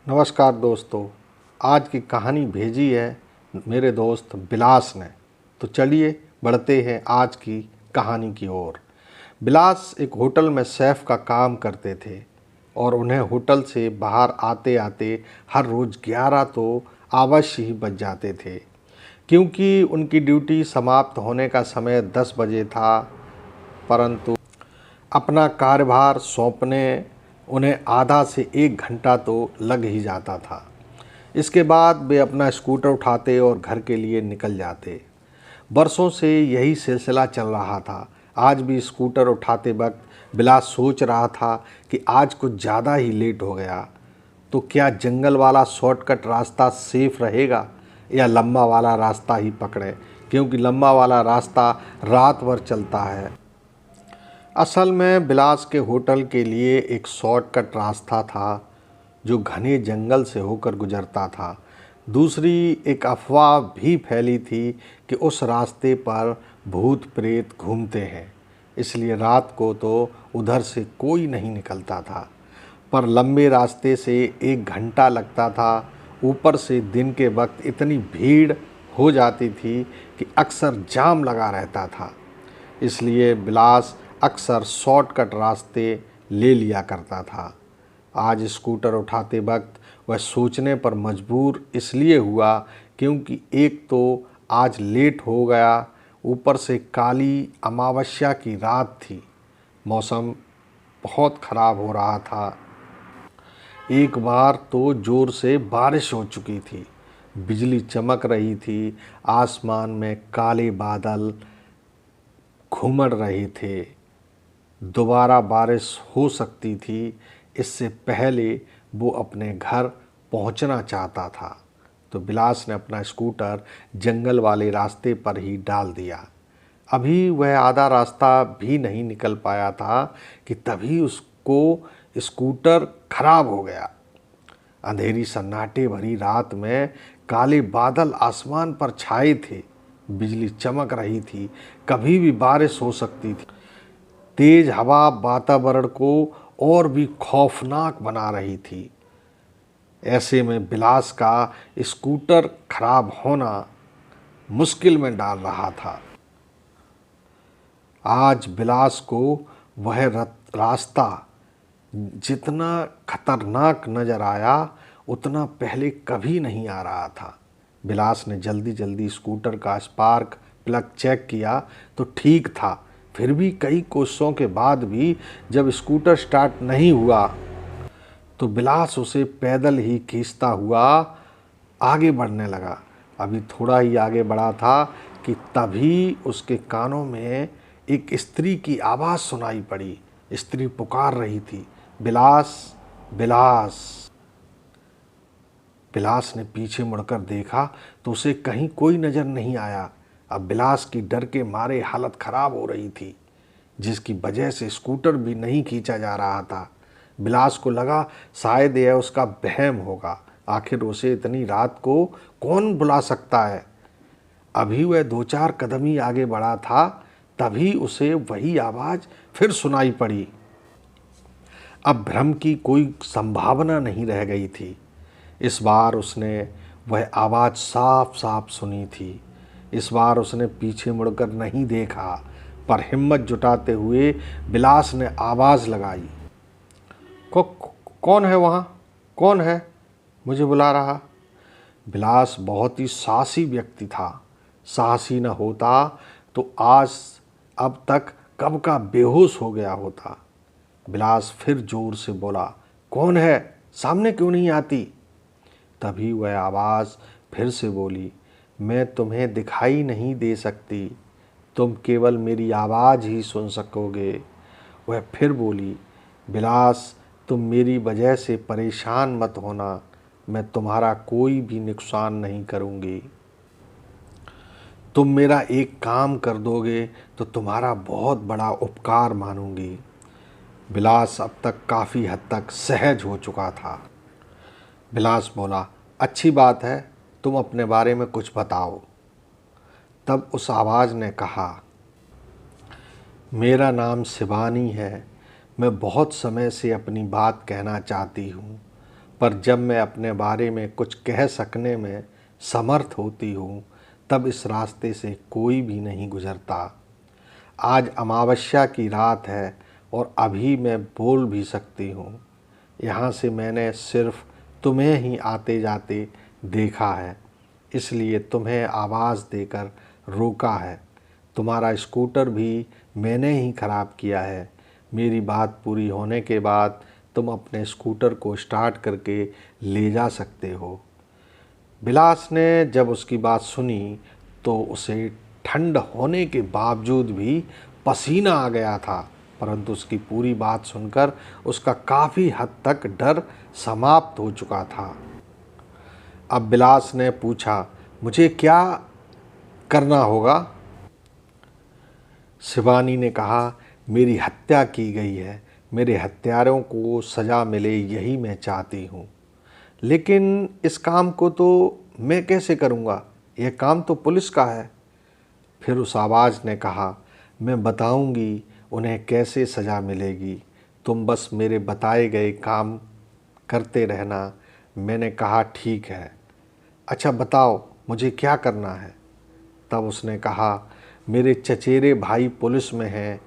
नमस्कार दोस्तों। आज की कहानी भेजी है मेरे दोस्त बिलास ने। तो चलिए बढ़ते हैं आज की कहानी की ओर। बिलास एक होटल में शेफ़ का काम करते थे और उन्हें होटल से बाहर आते आते हर रोज़ 11 तो अवश्य ही बज जाते थे, क्योंकि उनकी ड्यूटी समाप्त होने का समय 10 बजे था। परंतु अपना कार्यभार सौंपने उन्हें आधा से 1 घंटा तो लग ही जाता था। इसके बाद वे अपना स्कूटर उठाते और घर के लिए निकल जाते। बरसों से यही सिलसिला चल रहा था। आज भी स्कूटर उठाते वक्त बिलास सोच रहा था कि आज कुछ ज़्यादा ही लेट हो गया, तो क्या जंगल वाला शॉर्टकट रास्ता सेफ रहेगा या लंबा वाला रास्ता ही पकड़े, क्योंकि लंबा वाला रास्ता रात भर चलता है। असल में बिलास के होटल के लिए एक शॉर्टकट रास्ता था जो घने जंगल से होकर गुजरता था। दूसरी एक अफवाह भी फैली थी कि उस रास्ते पर भूत प्रेत घूमते हैं, इसलिए रात को तो उधर से कोई नहीं निकलता था। पर लंबे रास्ते से 1 घंटा लगता था। ऊपर से दिन के वक्त इतनी भीड़ हो जाती थी कि अक्सर जाम लगा रहता था। इसलिए बिलास अक्सर शॉर्टकट रास्ते ले लिया करता था। आज स्कूटर उठाते वक्त वह सोचने पर मजबूर इसलिए हुआ क्योंकि एक तो आज लेट हो गया, ऊपर से काली अमावस्या की रात थी। मौसम बहुत ख़राब हो रहा था। एक बार तो ज़ोर से बारिश हो चुकी थी, बिजली चमक रही थी, आसमान में काले बादल घूमड़ रहे थे। दोबारा बारिश हो सकती थी, इससे पहले वो अपने घर पहुंचना चाहता था। तो बिलास ने अपना स्कूटर जंगल वाले रास्ते पर ही डाल दिया। अभी वह आधा रास्ता भी नहीं निकल पाया था कि तभी उसको स्कूटर खराब हो गया। अंधेरी सन्नाटे भरी रात में काले बादल आसमान पर छाए थे, बिजली चमक रही थी, कभी भी बारिश हो सकती थी। तेज हवा वातावरण को और भी खौफनाक बना रही थी। ऐसे में बिलास का स्कूटर खराब होना मुश्किल में डाल रहा था। आज बिलास को वह रास्ता जितना खतरनाक नजर आया उतना पहले कभी नहीं आ रहा था। बिलास ने जल्दी जल्दी स्कूटर का स्पार्क प्लग चेक किया तो ठीक था। फिर भी कई कोशिशों के बाद भी जब स्कूटर स्टार्ट नहीं हुआ तो बिलास उसे पैदल ही खींचता हुआ आगे बढ़ने लगा। अभी थोड़ा ही आगे बढ़ा था कि तभी उसके कानों में एक स्त्री की आवाज़ सुनाई पड़ी। स्त्री पुकार रही थी, बिलास, बिलास। बिलास ने पीछे मुड़कर देखा तो उसे कहीं कोई नज़र नहीं आया। अब बिलास की डर के मारे हालत ख़राब हो रही थी, जिसकी वजह से स्कूटर भी नहीं खींचा जा रहा था। बिलास को लगा शायद यह उसका वहम होगा, आखिर उसे इतनी रात को कौन बुला सकता है। अभी वह 2-4 कदम ही आगे बढ़ा था, तभी उसे वही आवाज़ फिर सुनाई पड़ी। अब भ्रम की कोई संभावना नहीं रह गई थी। इस बार उसने वह आवाज़ साफ साफ सुनी थी। इस बार उसने पीछे मुड़कर नहीं देखा, पर हिम्मत जुटाते हुए बिलास ने आवाज़ लगाई, कौन है वहाँ? कौन है मुझे बुला रहा? बिलास बहुत ही साहसी व्यक्ति था। साहसी न होता तो आज अब तक कब का बेहोश हो गया होता। बिलास फिर जोर से बोला, कौन है? सामने क्यों नहीं आती? तभी वह आवाज़ फिर से बोली, मैं तुम्हें दिखाई नहीं दे सकती, तुम केवल मेरी आवाज़ ही सुन सकोगे। वह फिर बोली, बिलास, तुम मेरी वजह से परेशान मत होना, मैं तुम्हारा कोई भी नुकसान नहीं करूँगी। तुम मेरा एक काम कर दोगे तो तुम्हारा बहुत बड़ा उपकार मानूंगी। बिलास अब तक काफ़ी हद तक सहज हो चुका था। बिलास बोला, अच्छी बात है, तुम अपने बारे में कुछ बताओ। तब उस आवाज़ ने कहा, मेरा नाम शिवानी है, मैं बहुत समय से अपनी बात कहना चाहती हूँ, पर जब मैं अपने बारे में कुछ कह सकने में समर्थ होती हूँ तब इस रास्ते से कोई भी नहीं गुजरता। आज अमावस्या की रात है और अभी मैं बोल भी सकती हूँ। यहाँ से मैंने सिर्फ तुम्हें ही आते जाते देखा है, इसलिए तुम्हें आवाज़ देकर रोका है। तुम्हारा स्कूटर भी मैंने ही ख़राब किया है। मेरी बात पूरी होने के बाद तुम अपने स्कूटर को स्टार्ट करके ले जा सकते हो। बिलास ने जब उसकी बात सुनी तो उसे ठंड होने के बावजूद भी पसीना आ गया था, परंतु उसकी पूरी बात सुनकर उसका काफ़ी हद तक डर समाप्त हो चुका था। अब बिलास ने पूछा, मुझे क्या करना होगा? शिवानी ने कहा, मेरी हत्या की गई है, मेरे हत्यारों को सज़ा मिले यही मैं चाहती हूँ। लेकिन इस काम को तो मैं कैसे करूँगा? यह काम तो पुलिस का है। फिर उस आवाज़ ने कहा, मैं बताऊँगी उन्हें कैसे सज़ा मिलेगी, तुम बस मेरे बताए गए काम करते रहना। मैंने कहा, ठीक है। अच्छा बताओ मुझे क्या करना है? तब उसने कहा, मेरे चचेरे भाई पुलिस में हैं,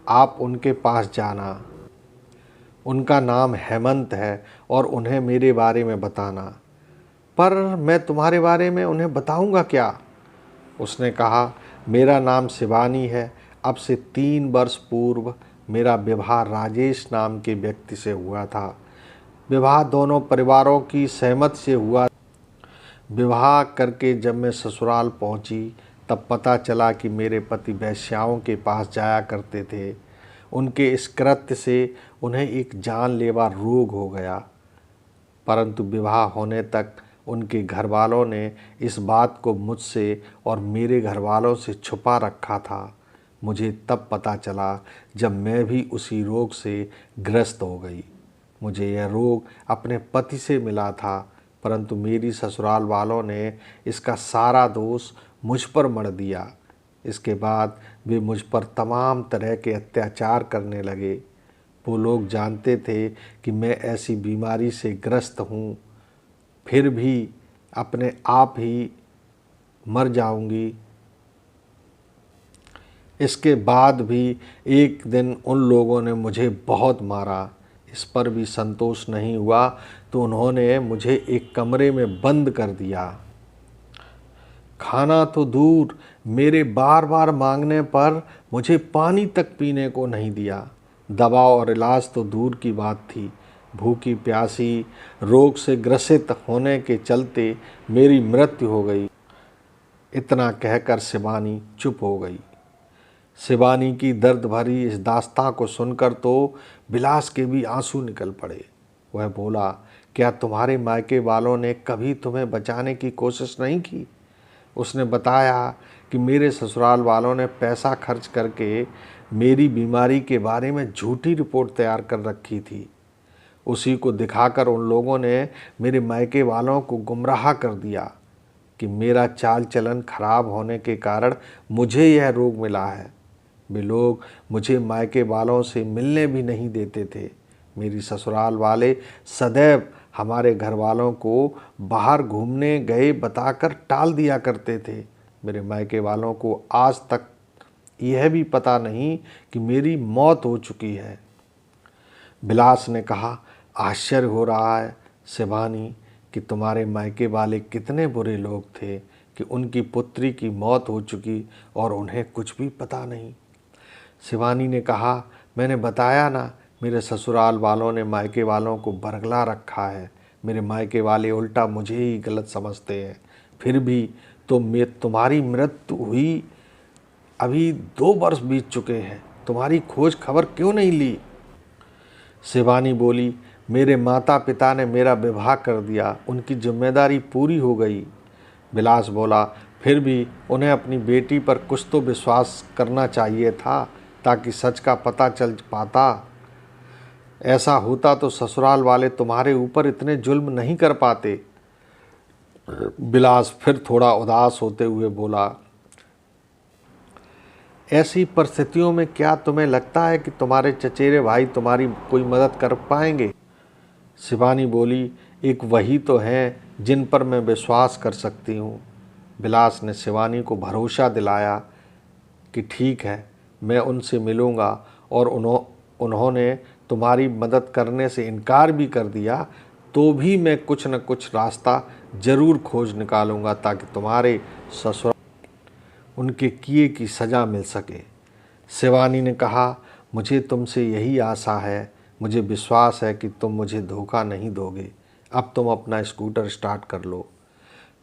आप उनके पास जाना। उनका नाम हेमंत है और उन्हें मेरे बारे में बताना। पर मैं तुम्हारे बारे में उन्हें बताऊंगा क्या? उसने कहा, मेरा नाम शिवानी है। अब से 3 वर्ष पूर्व मेरा विवाह राजेश नाम के व्यक्ति से हुआ था। विवाह दोनों परिवारों की सहमति से हुआ। विवाह करके जब मैं ससुराल पहुंची तब पता चला कि मेरे पति वेश्याओं के पास जाया करते थे। उनके इस कृत्य से उन्हें एक जानलेवा रोग हो गया, परंतु विवाह होने तक उनके घरवालों ने इस बात को मुझसे और मेरे घरवालों से छुपा रखा था। मुझे तब पता चला जब मैं भी उसी रोग से ग्रस्त हो गई। मुझे यह रोग अपने पति से मिला था, परंतु मेरी ससुराल वालों ने इसका सारा दोष मुझ पर मढ़ दिया। इसके बाद वे मुझ पर तमाम तरह के अत्याचार करने लगे। वो लोग जानते थे कि मैं ऐसी बीमारी से ग्रस्त हूँ, फिर भी अपने आप ही मर जाऊंगी। इसके बाद भी एक दिन उन लोगों ने मुझे बहुत मारा। इस पर भी संतोष नहीं हुआ तो उन्होंने मुझे एक कमरे में बंद कर दिया। खाना तो दूर, मेरे बार बार मांगने पर मुझे पानी तक पीने को नहीं दिया। दवा और इलाज तो दूर की बात थी। भूखी प्यासी रोग से ग्रसित होने के चलते मेरी मृत्यु हो गई। इतना कहकर शिवानी चुप हो गई। शिवानी की दर्द भरी इस दास्तां को सुनकर तो बिलास के भी आंसू निकल पड़े। वह बोला, क्या तुम्हारे मायके वालों ने कभी तुम्हें बचाने की कोशिश नहीं की? उसने बताया कि मेरे ससुराल वालों ने पैसा खर्च करके मेरी बीमारी के बारे में झूठी रिपोर्ट तैयार कर रखी थी। उसी को दिखाकर उन लोगों ने मेरे मायके वालों को गुमराह कर दिया कि मेरा चाल चलन खराब होने के कारण मुझे यह रोग मिला है। वे लोग मुझे मायके वालों से मिलने भी नहीं देते थे। मेरी ससुराल वाले सदैव हमारे घर वालों को बाहर घूमने गए बताकर टाल दिया करते थे। मेरे मायके वालों को आज तक यह भी पता नहीं कि मेरी मौत हो चुकी है। बिलास ने कहा, आश्चर्य हो रहा है शिवानी कि तुम्हारे मायके वाले कितने बुरे लोग थे कि उनकी पुत्री की मौत हो चुकी और उन्हें कुछ भी पता नहीं। शिवानी ने कहा, मैंने बताया ना, मेरे ससुराल वालों ने मायके वालों को बरगला रखा है। मेरे मायके वाले उल्टा मुझे ही गलत समझते हैं। फिर भी तो तुम्हारी मृत्यु हुई अभी 2 वर्ष बीत चुके हैं, तुम्हारी खोज खबर क्यों नहीं ली? शिवानी बोली, मेरे माता पिता ने मेरा विवाह कर दिया, उनकी जिम्मेदारी पूरी हो गई। बिलास बोला, फिर भी उन्हें अपनी बेटी पर कुछ तो विश्वास करना चाहिए था ताकि सच का पता चल पाता। ऐसा होता तो ससुराल वाले तुम्हारे ऊपर इतने जुल्म नहीं कर पाते। बिलास फिर थोड़ा उदास होते हुए बोला, ऐसी परिस्थितियों में क्या तुम्हें लगता है कि तुम्हारे चचेरे भाई तुम्हारी कोई मदद कर पाएंगे? शिवानी बोली, एक वही तो है जिन पर मैं विश्वास कर सकती हूँ। विलास ने शिवानी को भरोसा दिलाया कि ठीक है, मैं उनसे मिलूँगा और उन्होंने तुम्हारी मदद करने से इनकार भी कर दिया तो भी मैं कुछ न कुछ रास्ता ज़रूर खोज निकालूंगा ताकि तुम्हारे ससुर उनके किए की सज़ा मिल सके। शिवानी ने कहा, मुझे तुमसे यही आशा है, मुझे विश्वास है कि तुम मुझे धोखा नहीं दोगे। अब तुम अपना स्कूटर स्टार्ट कर लो।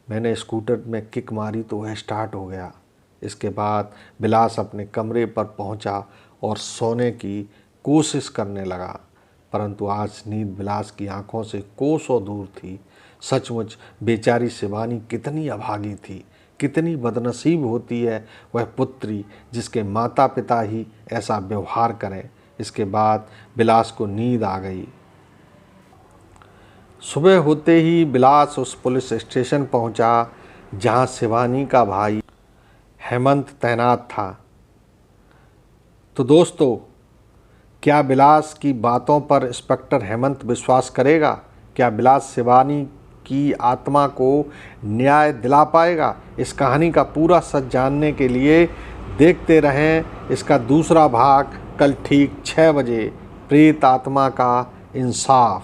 मैंने स्कूटर में किक मारी तो वह स्टार्ट हो गया। इसके बाद विलास अपने कमरे पर पहुंचा और सोने की कोशिश करने लगा, परंतु आज नींद विलास की आंखों से कोसों दूर थी। सचमुच बेचारी शिवानी कितनी अभागी थी, कितनी बदनसीब होती है वह पुत्री जिसके माता पिता ही ऐसा व्यवहार करें। इसके बाद विलास को नींद आ गई। सुबह होते ही विलास उस पुलिस स्टेशन पहुंचा जहां शिवानी का भाई हेमंत तैनात था। तो दोस्तों, क्या विलास की बातों पर इंस्पेक्टर हेमंत विश्वास करेगा? क्या विलास शिवानी की आत्मा को न्याय दिला पाएगा? इस कहानी का पूरा सच जानने के लिए देखते रहें इसका दूसरा भाग कल ठीक 6 बजे, प्रेत आत्मा का इंसाफ।